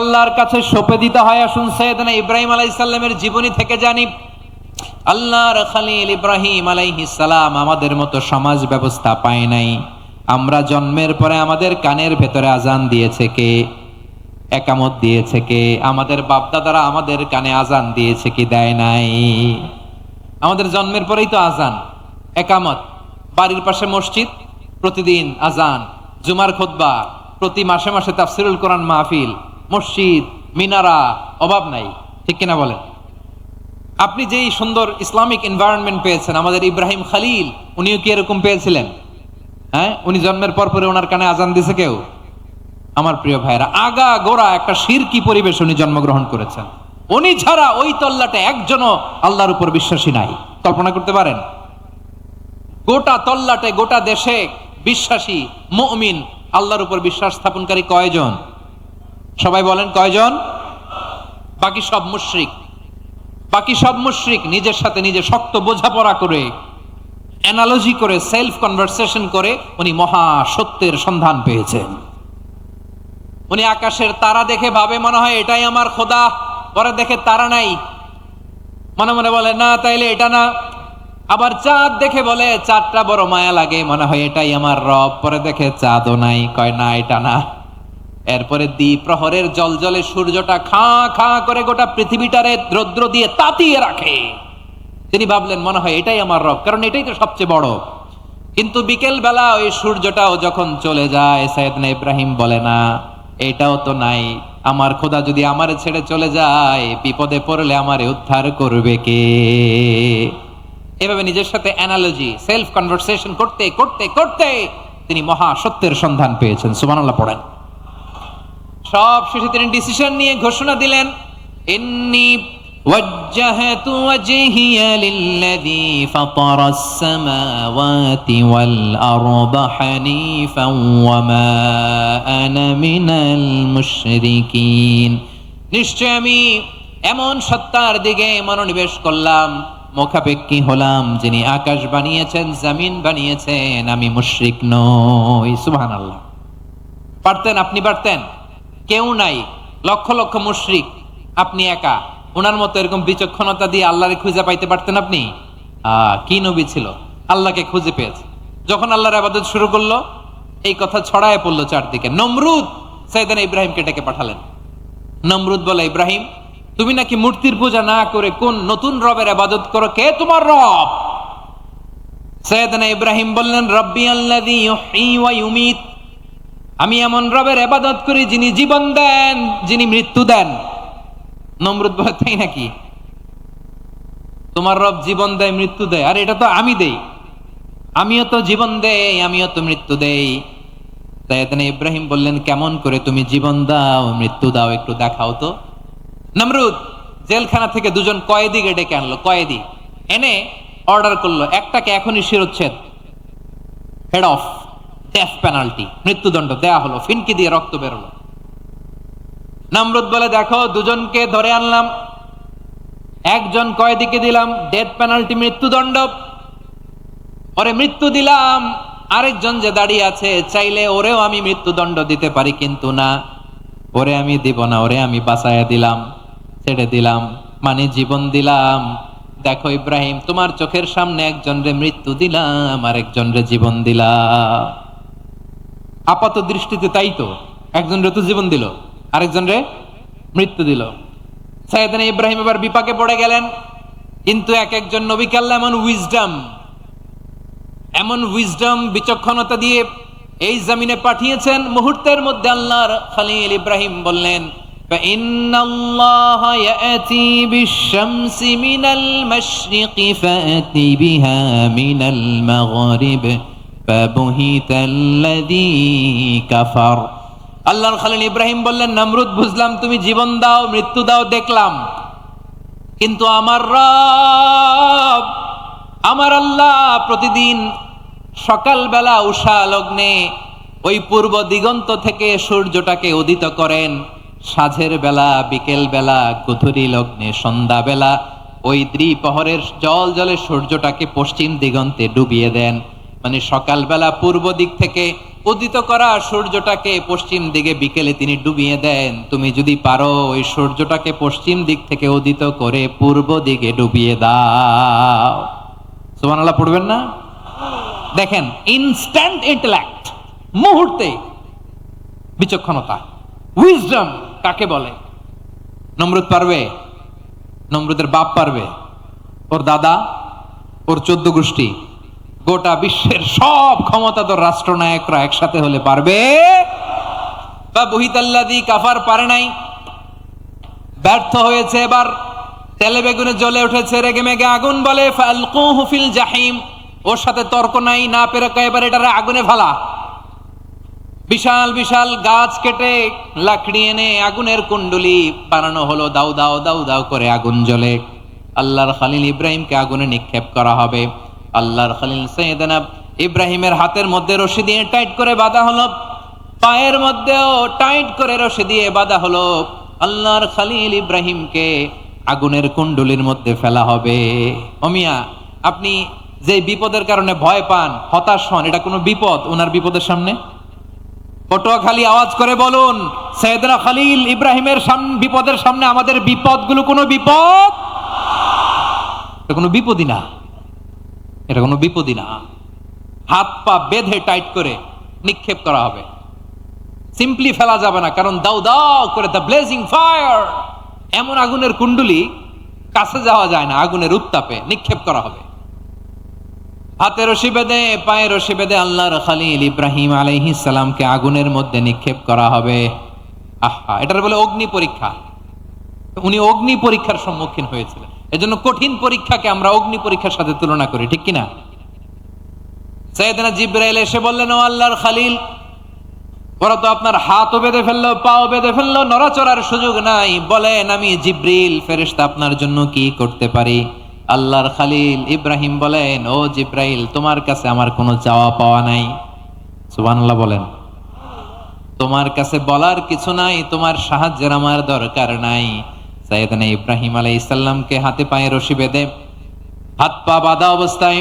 আল্লাহর কাছে সঁপে দিতে হয়। আসুন সাইয়েদনা ইব্রাহিম আলাইহিস সালামের জীবনী থেকে জানি। আল্লাহর খলিল ইব্রাহিম আলাইহিস সালাম আমাদের মতো সমাজ ব্যবস্থা পায় নাই। আমরা জন্মের পরে আমাদের কানের ভেতরে আজান দিয়েছে কে? একামত দিয়েছে কে? আমাদের বাপদাদারা আমাদের কানে আজান দিয়েছে কি? দেয় নাই। আমাদের জন্মের পরেই তো আজান, একামত, বাড়ির পাশে মসজিদ, প্রতিদিন আজান, জুমার খুতবা, প্রতি মাসে মাসে তাফসিরুল কোরআন মাহফিল, মসজিদ, মিনারা, অভাব নাই। ঠিক কিনা বলেন? আপনি যেই সুন্দর ইসলামিক এনভায়রনমেন্ট পেয়েছেন, আমাদের ইব্রাহিম খলিল উনিও কি এরকম পেয়েছিলেন? হ্যাঁ, উনি জন্মের পর পরে ওনার কানে আজান দিছে কেউ? আমার প্রিয় ভাইরা, আগা গোড়া একটা শিরকি পরিবেশ উনি জন্মগ্রহণ করেছেন। উনি ছাড়া ওই তল্লাটে একজনও আল্লাহর উপর বিশ্বাসী নাই। কল্পনা করতে পারেন? গোটা তল্লাটে, গোটা দেশে বিশ্বাসী মুমিন, আল্লাহর উপর বিশ্বাস স্থাপনকারী কয়জন? সবাই বলেন কয়জন? বাকি সব মুশরিক। বাকি সব মুশরিক নিজের সাথে নিজে শক্ত বোঝাপড়া করে, অ্যানালজি করে, সেলফ কনভারসেশন করে উনি মহা সত্যের সন্ধান পেয়েছেন। উনি আকাশের তারা দেখে ভাবে মনে হয় এটাই আমার খোদা, পরে দেখে তারা নাই, মনে মনে বলে না তাইলে এটা না। আবার চাঁদ দেখে বলে চাঁদটা বড় মায়া লাগে, মনে হয় এটাই আমার রব, পরে দেখে চাঁদও নাই, কয় না এটা না। এরপরে দ্বীপ প্রহরের জলজলে সূর্যটা খা খা করে গোটা পৃথিবীটারে রৌদ্র দিয়ে তাতিয়ে রাখে। তিনি ভাবলেন মনে হয় এটাই আমার রব, কারণ এটাই তো সবচেয়ে বড়। কিন্তু বিকেল বেলা ওই সূর্যটাও যখন চলে যায়, সাইয়েদনা ইব্রাহিম বলে না এটাও তো নাই, আমার খোদা যদি আমারে ছেড়ে চলে যায়, বিপদে পড়লে আমারে উদ্ধার করবে কে? এভাবে নিজের সাথে অ্যানালজি, সেলফ কনভারসেশন করতে করতে করতে তিনি মহা সত্যের সন্ধান পেয়েছেন। সুবহানাল্লাহ পড়েন। সব শেষে তিনি ডিসিশন নিয়ে ঘোষণা দিলেন, ইন্নী ওয়াজ্জাহাতু ওয়াজহিয়া লিল্লাযী ফাতারাস সামাওয়াতি ওয়াল আরদা হানিফান ওয়া মা আনা মিনাল মুশরিকিন। নিশ্চয় আমি এমন সত্তার দিকে মনোনিবেশ করলাম, মুখাপেক্ষী হলাম, যিনি আকাশ বানিয়েছেন, জমিন বানিয়েছেন, আমি মুশরিক নই। সুবহানাল্লাহ। পারতেন? আপনি পারতেন? কেউ নাই, লক্ষ লক্ষ মুশরিক, আপনি একা। ওনার মতো এরকম বিচক্ষণতা দিয়ে আল্লাহরে খুঁজে পাইতে পারতেন আপনি? কি নবী ছিল, আল্লাহকে খুঁজে পেয়েছে। যখন আল্লাহর ইবাদত শুরু করলো, এই কথা ছড়ায় পড়লো চারদিকে। নমরুদ সাইয়েদনা ইব্রাহিমকে ডেকে পাঠালেন। নমরুদ বলে, ইব্রাহিম তুমি নাকি মূর্তির পূজা না করে কোন নতুন রবের ইবাদত করো, কে তোমার রব? সাইয়েদনা ইব্রাহিম বললেন, রব্বি আল্লাযী ইউহয়ী ওয়া ইউমীত, আমি এমন রবের ইবাদত করি যিনি জীবন দেন, যিনি মৃত্যু দেন। নমরুদ বলে, তাই নাকি? তোমার রব জীবন দেয়, মৃত্যু দেয়? আর এটা তো আমি দেই, আমিও তো জীবন দেই, আমিও তো মৃত্যু দেই। সাইয়েদনা ইব্রাহিম বললেন, কেমন করে তুমি জীবন দাও, মৃত্যু দাও, একটু দেখাও তো। নমরুদ জেলখানা থেকে দুজন কয়েদিকে ডেকে আনলো। কয়েদি এনে অর্ডার করলো, একটাকে এখনই শিরোচ্ছেদ, হেড অফ, ডেথ পেনাল্টি, মৃত্যুদণ্ড দেয়া হলো। ফিনকি দিয়ে রক্ত বেরোলো। নমরুদ বলে, দেখো দুজনকে ধরে আনলাম, একজন কয়েদিকে দিলাম ডেথ পেনাল্টি, মৃত্যুদণ্ড, ওরে মৃত্যু দিলাম। আরেকজন যে দাঁড়িয়ে আছে, চাইলে ওরেও আমি মৃত্যুদণ্ড দিতে পারি, কিন্তু না, ওরে আমি দিব না, ওরে আমি বাঁচাইয়া দিলাম, ছেড়ে দিলাম, মানে জীবন দিলাম। দেখো ইব্রাহিম, তোমার চোখের সামনে একজন রে মৃত্যু দিলাম, আরেকজন রে জীবন দিলাম। আপাত দৃষ্টিতে তাই তো, একজন রে তো জীবন দিল, আরেকজন রে মৃত্যু দিল। সাইয়েদনা ইব্রাহিম এবার বিপাকে পড়ে গেলেন। কিন্তু এক একজন নবীকে আল্লাহ এমন উইজডম বিচক্ষণতা দিয়ে এই জমিনে পাঠিয়েছেন, মুহূর্তের মধ্যে আল্লাহর খলিল ইব্রাহিম বললেন, ফাইন্নাল্লাহা ইয়াতি বিশ-শামসি মিনাল মাশরিকি ফাতি বিহা মিনাল মাগরিব ফাবুহিতাল্লাযী কাফার। আল্লাহর খলিল ইব্রাহিম বললেন, নমরুদ বুঝলাম তুমি জীবন দাও, মৃত্যু দাও, দেখলাম, কিন্তু আমার রব, আমার আল্লাহ প্রতিদিন সকালবেলা উষা লগ্নে ওই পূর্ব দিগন্ত থেকে সূর্যটাকে উদিত করেন, সাঁঝের বেলা, বিকেল বেলা, গধূলি লগ্নে, সন্ধ্যা বেলা ওই দ্বিপ্রহরের জল জলে সূর্যটাকে পশ্চিম দিগন্তে ডুবিয়ে দেন। মানে সকালবেলা পূর্ব দিক থেকে উদিত করা সূর্যটাকে পশ্চিম দিকে বিকেলে তিনি ডুবিয়ে দেন। তুমি যদি পারো ওই সূর্যটাকে পশ্চিম দিক থেকে উদিত করে পূর্ব দিকে ডুবিয়ে দাও। সুবহানাল্লাহ পড়বেন না? দেখেন, ইনস্ট্যান্ট ইন্টেলেক্ট, মুহূর্তে বিচক্ষণতা, উইজডম কাকে বলে? নমরুদ পারবে? নমরুদের বাপ পারবে? ওর দাদা, ওর 14 গোষ্ঠী, গোটা বিশ্বের সব ক্ষমতাধর রাষ্ট্রনায়করা একসাথে হলে পারবে? বা বুহিতাল্লাযী কাফার পারে নাই, ব্যর্থ হয়েছে। এবার তেলে বেগুনে জ্বলে উঠেছে, রেগে মেগে আগুন বলে ফালকুহু ফিল জাহিম। ওর সাথে তর্ক নাই, না পেরে এবার এটারে আগুনে ফেলা। বিশাল বিশাল গাছ কেটে লাকড়ি এনে আগুনের কুণ্ডলি বানানো হলো, দাউ দাউ দাউ দাউ করে আগুন জ্বলে। আল্লাহর খলিল ইব্রাহিমকে আগুনে নিক্ষেপ করা হবে। আল্লাহর খলিল সাইয়েদনা ইব্রাহিমের হাতের মধ্যে রশি দিয়ে টাইট করে বাঁধা হলো, পায়ের মধ্যেও টাইট করে রশি দিয়ে বাঁধা হলো। আল্লাহর খলিল ইব্রাহিমকে আগুনের কুণ্ডলির মধ্যে ফেলা হবে। ওমিয়া, আপনি যে বিপদের কারণে ভয় পান, হতাশ হন, এটা কোনো বিপদ ওনার বিপদের সামনে? পটুয়াখালী আওয়াজ করে বলুন, সাইয়েদনা খলিল ইব্রাহিমের বিপদের সামনে আমাদের বিপদগুলো কোনো বিপদ? এটা কোনো বিপদই না, এটা কোনো বিপদই না। হাত পা বেঁধে টাইট করে নিক্ষেপ করা হবে, সিম্পলি ফেলা যাবে না, কারণ দাউ দাউ করে দ্য ব্লেজিং ফায়ার, এমন আগুনের কুণ্ডলি, কাছে যাওয়া যায় না, আগুনের উত্তাপে নিক্ষেপ করা হবে। হাতে রশি বেঁধে, পায়ে রশি বেঁধে আল্লাহর খলিল ইব্রাহিম আলাইহিস সালামকে আগুনের মধ্যে নিক্ষেপ করা হবে। আহা, এটার বলে অগ্নি পরীক্ষা। উনি অগ্নি পরীক্ষার সম্মুখীন হয়েছিলেন, এজন্য কঠিন পরীক্ষাকে আমরা অগ্নি পরীক্ষার সাথে তুলনা করি, ঠিক কিনা? সাইয়েদনা জিবরাইল এসে বললেন, ও আল্লাহর খলিল, ওরা তো আপনার হাতও বেঁধে ফেললো, পাও বেঁধে ফেললো, নড়াচড়ার সুযোগ নাই, বলেন আমি জিবরিল ফেরেশতা আপনার জন্য কি করতে পারি? আল্লাহর খলিল ইব্রাহিম বলেন, ও জিবরাইল, তোমার কাছে আমার কোনো চাওয়া পাওয়া নাই। সুবহানাল্লাহ বলেন। তোমার কাছে বলার কিছু নাই, তোমার সাহায্যের আমার দরকার নাই। সাইয়েদনা ইব্রাহিম আলাইহিস সালামকে হাতে পায়ে রশি বেঁধে, হাত পা বাঁধা অবস্থায়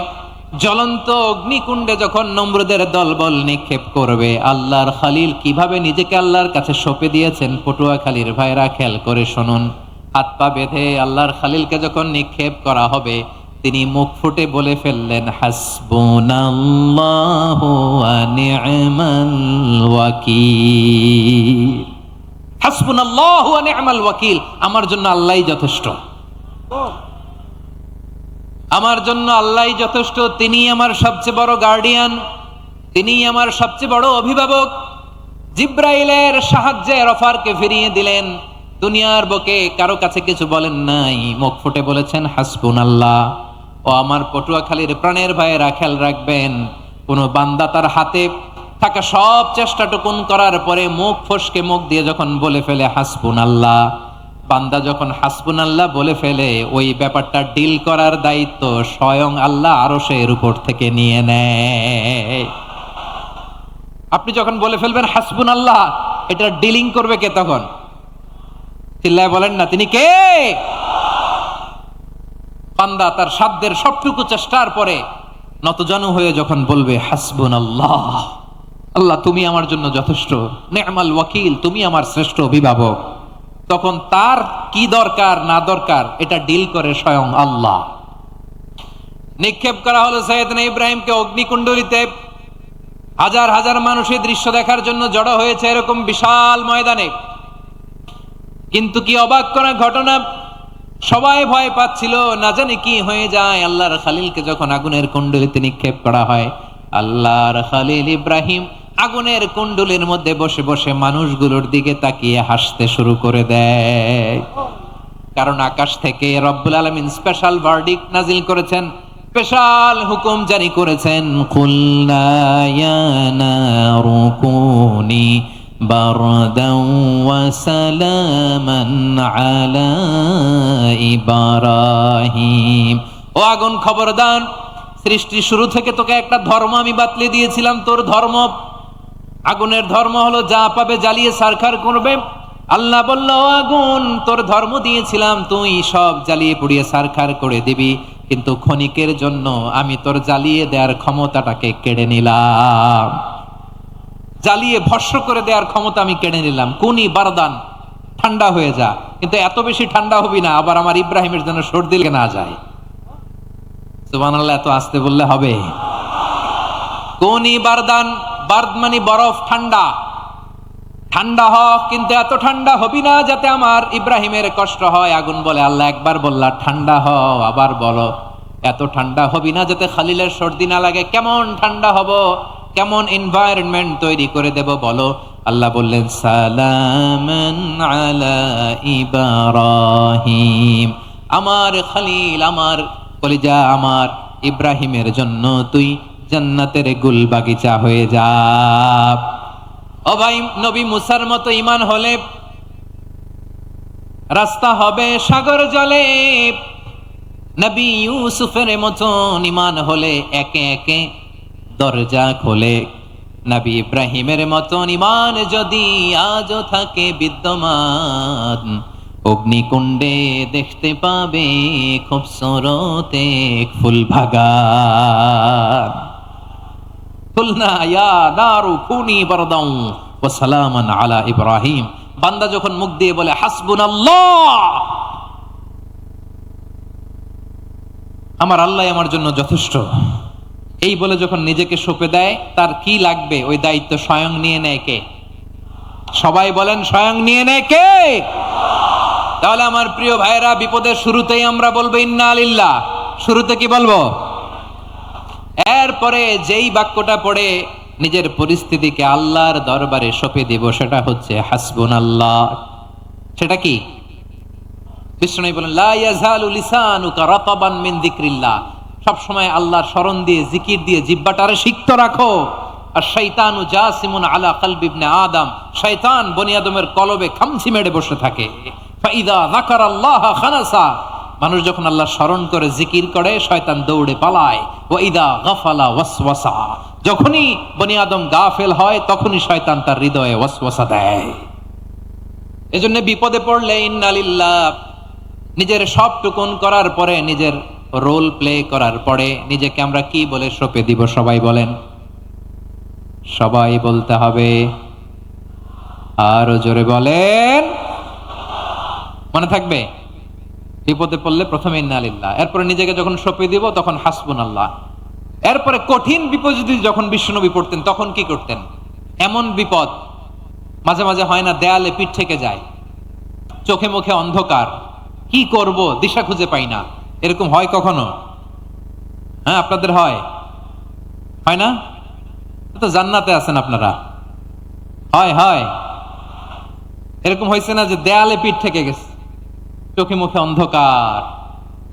জ্বলন্ত অগ্নিকুণ্ডে যখন নমরুদের দলবল নিক্ষেপ করবে, আল্লাহর খলিল কিভাবে নিজেকে আল্লাহর কাছে সঁপে দিয়েছেন, পটুয়াখালীর ভাইরা খেয়াল করে শুনুন। হাত পা বেঁধে আল্লাহর খলিলকে যখন নিক্ষেপ করা হবে, তিনি মুখ ফুটে বলে ফেললেন, হাসবুনাল্লাহু ওয়া নি'মাল ওয়াকিল। হাসবুনাল্লাহু ওয়া নি'মাল ওয়াকিল, আমার জন্য আল্লাহই যথেষ্ট, আমার জন্য আল্লাহই যথেষ্ট। তিনি আমার সবচেয়ে বড় গার্ডিয়ান, তিনি আমার সবচেয়ে বড় অভিভাবক। জিব্রাইলের সাহায্যে অফারকে ফিরিয়ে দিলেন, দুনিয়ার বুকে কারো কাছে কিছু বলেন নাই, মুখ ফুটে বলেছেন হাসবুনাল্লাহ। ও আমার পটুয়াখালীর প্রাণের ভাইয়েরা, খেয়াল রাখবেন, কোন বান্দা তার হাতে থাকা সব চেষ্টাটুকুন করার পরে মুখ ফসকে মুখ দিয়ে যখন বলে ফেলে হাসবুনাল্লাহ, বান্দা যখন হাসবুনাল্লাহ বলে ফেলে, ওই ব্যাপারটা ডিল করার দায়িত্ব স্বয়ং আল্লাহ আরশের উপর থেকে নিয়ে নেয়। আপনি যখন বলে ফেলবেন হাসবুনাল্লাহ, এটা ডিলিং করবে কে তখন? চিল্লায় বলেন না, তিনি কে? বান্দা তার সাধ্যের সবটুকু চেষ্টার পরে নতজানু হয়ে যখন বলবে হাসবুনাল্লাহ, আল্লাহ তুমি আমার জন্য যথেষ্ট, নি'মাল ওয়াকিল, তুমি আমার শ্রেষ্ঠ অভিভাবক, তখন তার কি দরকার না দরকার এটা ডিল করে স্বয়ং আল্লাহ। নিক্ষেপ করা হলো সাইয়েদনা ইব্রাহিমকে অগ্নিকুণ্ডলিতে। হাজার হাজার মানুষের দৃশ্য দেখার জন্য জড়ো হয়েছে এরকম বিশাল ময়দানে। কিন্তু কি অবাক করা ঘটনা, সবাই ভয় পাচ্ছিল, না জানি কি হয়ে যায়। আল্লাহর খলিলকে যখন আগুনের কুণ্ডলিতে নিক্ষেপ করা হয়, আল্লাহর খলিল ইব্রাহিম আগুনের কুণ্ডলীর মধ্যে বসে বসে মানুষগুলোর দিকে তাকিয়ে হাসতে শুরু করে দেয়। কারণ আকাশ থেকে রব্বুল আলামিন স্পেশাল ভার্ডিক্ট নাজিল করেছেন, স্পেশাল হুকুম জারি করেছেন, কুলনা ইয়া নারু কুনি বারদান ওয়া সালামান আলা ইব্রাহিম। ও আগুন, খবরদার, সৃষ্টির শুরু থেকে তোকে একটা ধর্ম আমি বাতলে দিয়েছিলাম, তোর ধর্ম, আগুনের ধর্ম হলো যা পাবে জ্বালিয়ে সারখার করবে। আল্লাহ বলল, আগুন, তোর ধর্ম দিয়েছিলাম, তুই সব জ্বালিয়ে পুড়িয়ে সারখার করে দিবি, কিন্তু ক্ষণিকের জন্য আমি তোর জ্বালিয়ে দেওয়ার ক্ষমতাটাকে কেড়ে নিলাম। জ্বালিয়ে ভস্ম করে দেওয়ার ক্ষমতা আমি কেড়ে নিলাম। কুনি বারদান, ঠান্ডা হয়ে যা, কিন্তু এত বেশি ঠান্ডা হবি না আবার আমার ইব্রাহিমের জন্য সর্দি লেগে না যায়। সুবহানাল্লাহ, এত আসতে বললে হবে? কুনি বারদান, বারদ মানে বরফ, ঠান্ডা। ঠান্ডা হ, কিন্তু এত ঠান্ডা হবি না যাতে আমার ইব্রাহিমের কষ্ট হয়। আগুন বলে, আল্লাহ একবার বললা ঠান্ডা হ, আবার বলো এত ঠান্ডা হবি না যাতে খালিলের সর্দি না লাগে। কেমন ঠান্ডা হব, কেমন এনভায়রনমেন্ট তৈরি করে দেব বলো। আল্লাহ বললেন, সালামান আলা ইব্রাহিম, আমার খালিল, আমার কলিজা, আমার ইব্রাহিমের জন্য তুই জান্নাতের গুল বাগিচা হয়ে যা। ও ভাই, নবী মুসার মতো ঈমান হলে রাস্তা হবে সাগর জলে, নবী ইউসুফের মতন ঈমান হলে একে একে দরজা খোলে। নবী ইব্রাহিমের মতন ঈমান যদি আজও থাকে বিদ্যমান, অগ্নিকুণ্ডে দেখতে পাবে খুবসুরত এক ফুল বাগান। কুলনা ইয়া নারু কুনি বারদান ওয়া সালামান আলা ইব্রাহিম। বান্দা যখন মুখ দিয়ে বলে হাসবুনাল্লাহ, আমার আল্লাহ আমার জন্য যথেষ্ট, এই বলে যখন নিজেকে সঁপে দেয়, তার কি লাগবে ওই দায়িত্ব স্বয়ং নিয়ে নেয় কে? সবাই বলেন, স্বয়ং নিয়ে নেয় কে? তাহলে আমার প্রিয় ভাইরা, বিপদের শুরুতেই আমরা বলবো ইন্না লিল্লাহ। শুরুতে কি বলবো? এরপরে যেই বাক্যটা পড়ে নিজের পরিস্থিতিকে আল্লাহর দরবারে সঁপে দিব, সেটা হচ্ছে হাসবুনাল্লাহ। সেটা কি? বিষ্ণু বলেন, লা ইয়াজালু লিসানুকা রাতাবান মিন যিকরিল্লাহ। সব সময় আল্লাহর স্মরণ দিয়ে, জিকির দিয়ে জিহ্বাটারে সিক্ত রাখো। আর শয়তানু জাসিমুন আলা কলবি ইবনে আদম, শয়তান বনি আদমের কলবে খামচি মেরে বসে থাকে। ফাইদা যাকারাল্লাহ খানাসা, মানুষ যখন আল্লাহ স্মরণ করে, জিকির করে, শয়তান দৌড়ে পালায়। ওয়া ইদা গাফালা ওয়াসওয়াসা, যখনই বনি আদম গাফেল হয় তখনই শয়তান তার হৃদয়ে ওয়াসওয়াসা দেয়। এজন্য বিপদে পড়লে ইন্না লিল্লাহ, নিজের সবটুকুন করার পরে, নিজের রোল প্লে করার পরে নিজেকে আমরা কি বলে সঁপে দিব? সবাই বলেন, সবাই বলতে হবে। আরো জোরে বলেন, মনে থাকবে? বিপদে পড়লে প্রথমে ইন্না লিল্লাহ, এরপরে নিজেকে যখন সঁপে দিব তখন হাসবুনাল্লাহ। এরপরে কঠিন বিপদ যদি যখন বিশ্বনবী পড়তেন তখন কি করতেন? এমন বিপদ মাঝে মাঝে হয় না, দেয়ালে পিঠ থেকে যায়, চোখে মুখে অন্ধকার, কি করব দিশা খুঁজে পাই না, এরকম হয় কখনো? হ্যাঁ, আপনাদের হয়? হয় না? তো জান্নাতে আছেন আপনারা। হয় হয়, এরকম হয়েছে না যে দেয়ালে পিঠ থেকে গেছে, চোখে মুখে অন্ধকার,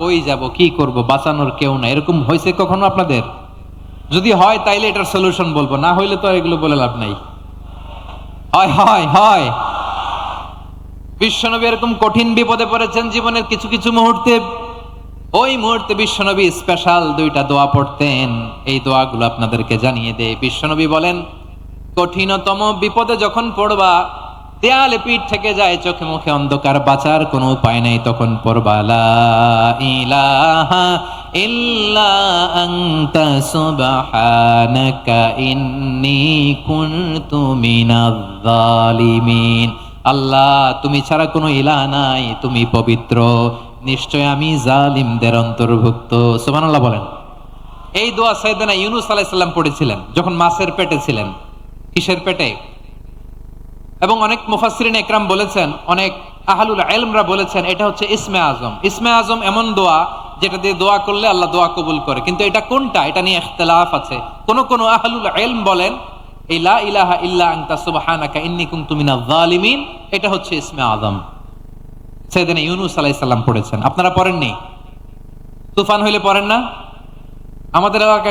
ওই যাব, কি করব, বাঁচানোর কেউ না, এরকম হয়েছে কখনো আপনাদের? যদি হয় তাইলে এটার সলিউশন বলবো, না হইলে তো আর এগুলো বলে লাভ নাই। হয় হয় হয়। বিশ্বনবী এরকম কঠিন বিপদে পড়েছেন জীবনের কিছু কিছু মুহূর্তে। ওই মুহূর্তে বিশ্বনবী স্পেশাল দুইটা দোয়া পড়তেন। এই দোয়াগুলো আপনাদেরকে জানিয়ে দেয়। বিশ্বনবী বলেন, কঠিনতম বিপদে যখন পড়বা, দেয়ালে পিঠ থেকে যায়, চোখে মুখে অন্ধকার, বাঁচার কোনো উপায় নাই, তখন পড়বা লা ইলাহা ইল্লা আনতা সুবহানাকা ইন্নী কুনতু মিনাজ জালিমিন। আল্লাহ, তুমি ছাড়া কোনো ইলাহ নাই, তুমি পবিত্র, নিশ্চয় আমি জালিমদের অন্তর্ভুক্ত। সুবহানাল্লাহ বলেন। এই দোয়া সাইয়েদনা ইউনূস আলাইহিস সালাম পড়েছিলেন যখন মাছের পেটে ছিলেন। কিসের পেটে? এবং অনেক মুফাসসিরিন একরাম বলেছেন, অনেক আহলুল ইলমরা বলেছেন, এটা হচ্ছে ইসমে আজম। ইসমে আজম এমন দোয়া যেটা দিয়ে দোয়া করলে আল্লাহ দোয়া কবুল করে, কিন্তু এটা কোনটা, এটা নিয়ে ইখতিলাফ আছে। কোন আহলুল ইলম বলেন এই লা ইলাহা ইল্লা আনতা সুবহানাকা ইন্নী কুনতু মিনাজ জালিমিন, এটা হচ্ছে ইসমে আজম। সাইয়েদনা ইউনূস আলাইহিস সালাম পড়েছেন। আপনারা পড়েননি? তুফান হইলে পড়েন না? আমাদের এলাকায়